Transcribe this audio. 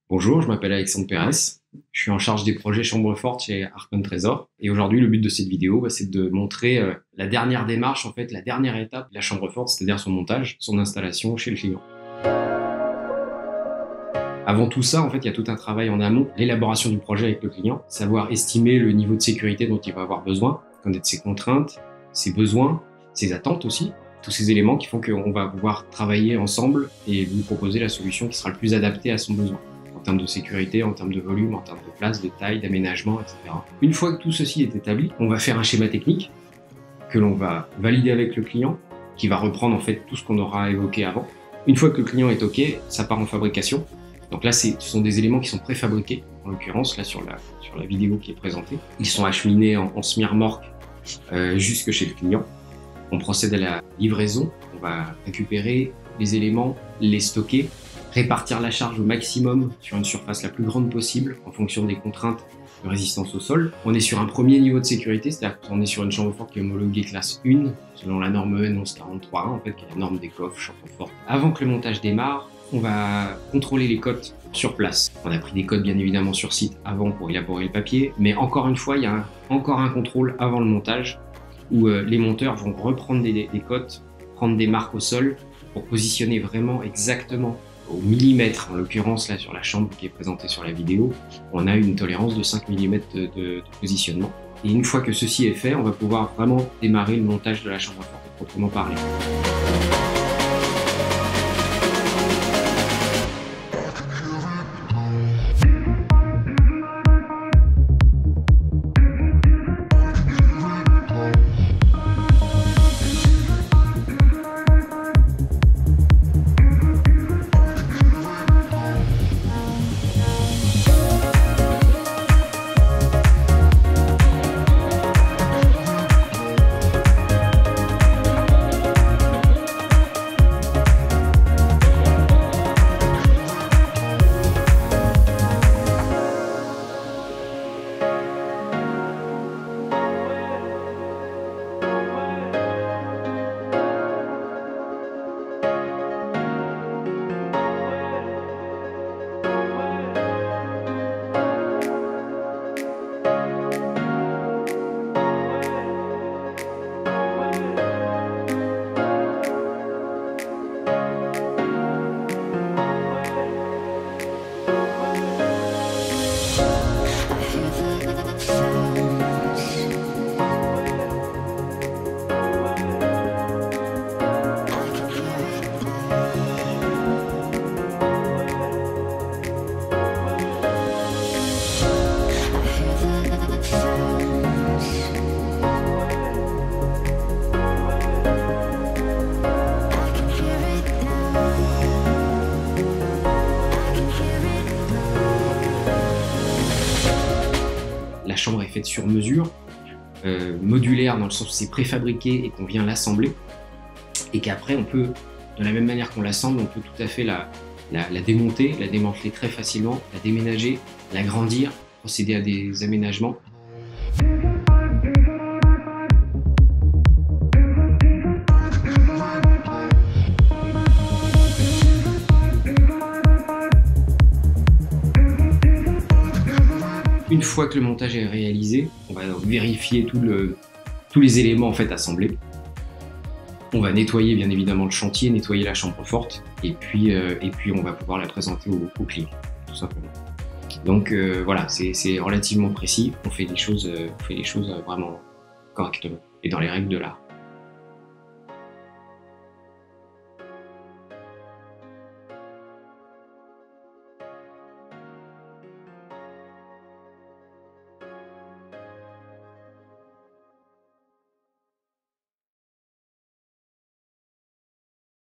Bonjour, je m'appelle Alexandre Pérez. Je suis en charge des projets Chambre Forte chez Arcon Trésor. Et aujourd'hui, le but de cette vidéo, c'est de montrer la dernière démarche, en fait, la dernière étape de la Chambre Forte, c'est-à-dire son montage, son installation chez le client. Avant tout ça, en fait, il y a tout un travail en amont, l'élaboration du projet avec le client, savoir estimer le niveau de sécurité dont il va avoir besoin, connaître ses contraintes, ses besoins, ses attentes aussi, tous ces éléments qui font qu'on va pouvoir travailler ensemble et lui proposer la solution qui sera le plus adaptée à son besoin, en termes de sécurité, en termes de volume, en termes de place, de taille, d'aménagement, etc. Une fois que tout ceci est établi, on va faire un schéma technique que l'on va valider avec le client, qui va reprendre en fait tout ce qu'on aura évoqué avant. Une fois que le client est OK, ça part en fabrication. Donc là, ce sont des éléments qui sont préfabriqués, en l'occurrence, là sur la vidéo qui est présentée. Ils sont acheminés en semi-remorque jusque chez le client. On procède à la livraison, on va récupérer les éléments, les stocker, répartir la charge au maximum sur une surface la plus grande possible en fonction des contraintes de résistance au sol. On est sur un premier niveau de sécurité, c'est-à-dire qu'on est sur une chambre forte qui est homologuée classe 1, selon la norme EN 1143, en fait, qui est la norme des coffres chambre forte. Avant que le montage démarre, on va contrôler les cotes sur place. On a pris des cotes bien évidemment sur site avant pour élaborer le papier, mais encore une fois, il y a encore un contrôle avant le montage où les monteurs vont reprendre des cotes, prendre des marques au sol pour positionner vraiment exactement au millimètre. En l'occurrence, là sur la chambre qui est présentée sur la vidéo, on a une tolérance de 5 mm de positionnement. Et une fois que ceci est fait, on va pouvoir vraiment démarrer le montage de la chambre forte proprement parler. La chambre est faite sur mesure, modulaire dans le sens où c'est préfabriqué et qu'on vient l'assembler, et qu'après on peut, de la même manière qu'on l'assemble, on peut tout à fait la démonter, la démanteler très facilement, la déménager, l'agrandir, procéder à des aménagements. Une fois que le montage est réalisé, on va vérifier tous les éléments en fait assemblés. On va nettoyer bien évidemment le chantier, nettoyer la chambre forte, et puis on va pouvoir la présenter au client, tout simplement. Donc voilà, c'est relativement précis. On fait les choses vraiment correctement et dans les règles de l'art.